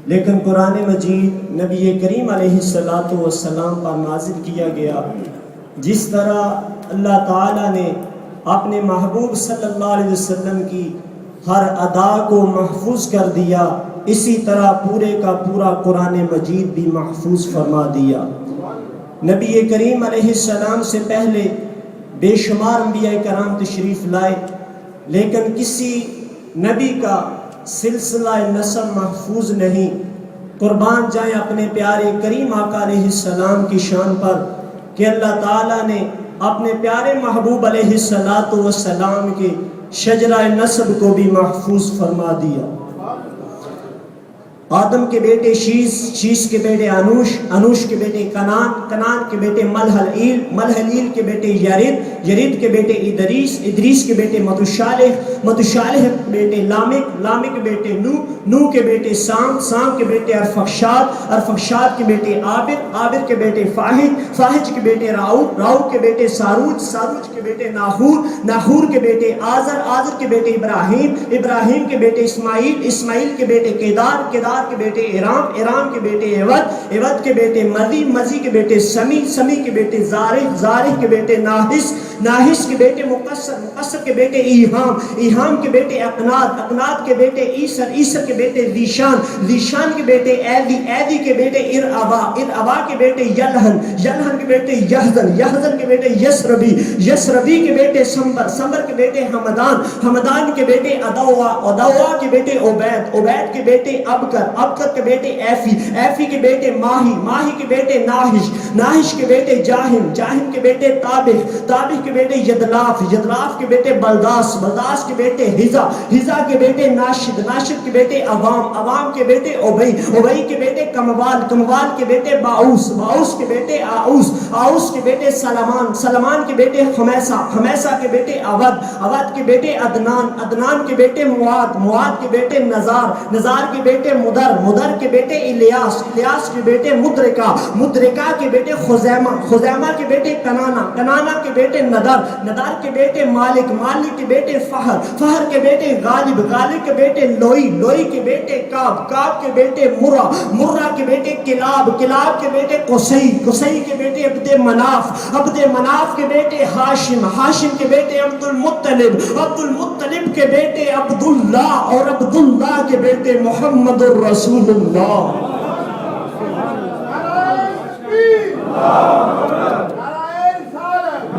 لیکن قرآن مجید نبی کریم علیہ السلام پر نازل کیا گیا۔ جس طرح اللہ تعالیٰ نے اپنے محبوب صلی اللہ علیہ وسلم کی ہر ادا کو محفوظ کر دیا، اسی طرح پورے کا پورا قرآن مجید بھی محفوظ فرما دیا۔ نبی کریم علیہ السلام سے پہلے بے شمار انبیاء کرام تشریف لائے، لیکن کسی نبی کا سلسلہ نسب محفوظ نہیں۔ قربان جائیں اپنے پیارے کریم آقا علیہ السلام کی شان پر کہ اللہ تعالیٰ نے اپنے پیارے محبوب علیہ السلام کے شجرہ نسب کو بھی محفوظ فرما دیا۔ آدم کے بیٹے شیش، شیش کے بیٹے انوش، انوش کے بیٹے کنان، کنان کے بیٹے ملحلیل، ملحلیل کے بیٹے یرید، یرید کے بیٹے ادریس، ادریس کے بیٹے متشالح، متشالح کے بیٹے لامک، لامک کے بیٹے نو، نو کے بیٹے سام، سام کے بیٹے ارفخشاد، ارفخشاد کے بیٹے عابر، عابر کے بیٹے فاحج، فاحج کے بیٹے راؤ، راؤ کے بیٹے ساروج، ساروج کے بیٹے ناہور، ناہور کے بیٹے آزر، آزر کے بیٹے ابراہیم، ابراہیم کے بیٹے اسماعیل، اسماعیل کے بیٹے کیدار، کیدار کے بیٹے ارام، ارام کے بیٹے عود، عود کے بیٹے مزی، مزی کے بیٹے سمی، سمی کے بیٹے زارح، زارح کے بیٹے ناحس، ناحس کے بیٹے مقصر، مقصر کے بیٹے ایہام، ایہام کے بیٹے اقناد، اقناد کے بیٹے عیسر، عیسر کے بیٹے ذیشان، ذیشان کے بیٹے ایدی، ایدی کے بیٹے ارعبا، ارعبا کے بیٹے یلہن، یلہن کے بیٹے یحزن، یحزن کے بیٹے یسربی، یسربی کے بیٹے سمبر، سمبر کے بیٹے حمدان، حمدان کے بیٹے ادوا، ادوا کے بیٹے عبید، عبید کے بیٹے ابکر، ابکر کے بیٹے ایفی، ایفی کے بیٹے ماہی، ماہی کے بیٹے ناہش، ناہش کے بیٹے جاہم، جاہم کے بیٹے تابخ، تابخ کے بیٹے یدلاف، یدلاف کے بیٹے بلداس، بلداس کے بیٹے حزا، حزا کے بیٹے ناشد، ناشد کے بیٹے عوام، عوام کے بیٹے عبی، عبی کے بیٹے کموال، کموال کے بیٹے باؤس، باؤس کے بیٹے آؤس، آؤس کے بیٹے سلمان، سلمان کے بیٹے خمیسہ، خمیسہ کے بیٹے عود، عود کے بیٹے عدنان، عدنان کے بیٹے مواد، مواد کے بیٹے نزار، نزار کے بیٹے مدر، مدر کے بیٹے الیاس، الیاس کے بیٹے مدرکہ، مدرکہ کے بیٹے خزیمہ، خزیمہ کے بیٹے کنانا، کنانا کے بیٹے ندر، ندر کے بیٹے مالک، مالک کے بیٹے فہر، فہر کے بیٹے غالب، غالب کے بیٹے لوئی، لوئی کے بیٹے کعب، کعب کے بیٹے مرہ، مرہ کے بیٹے کلاب، کلاب کے بیٹے قصی، قصی کے بیٹے عبد مناف، عبد مناف کے بیٹے ہاشم، ہاشم کے بیٹے عبد المطلب، عبد المطلب کے بیٹے عبداللہ، اور عبداللہ کے بیٹے محمد الرسول اللہ۔ نعرہ رسالت،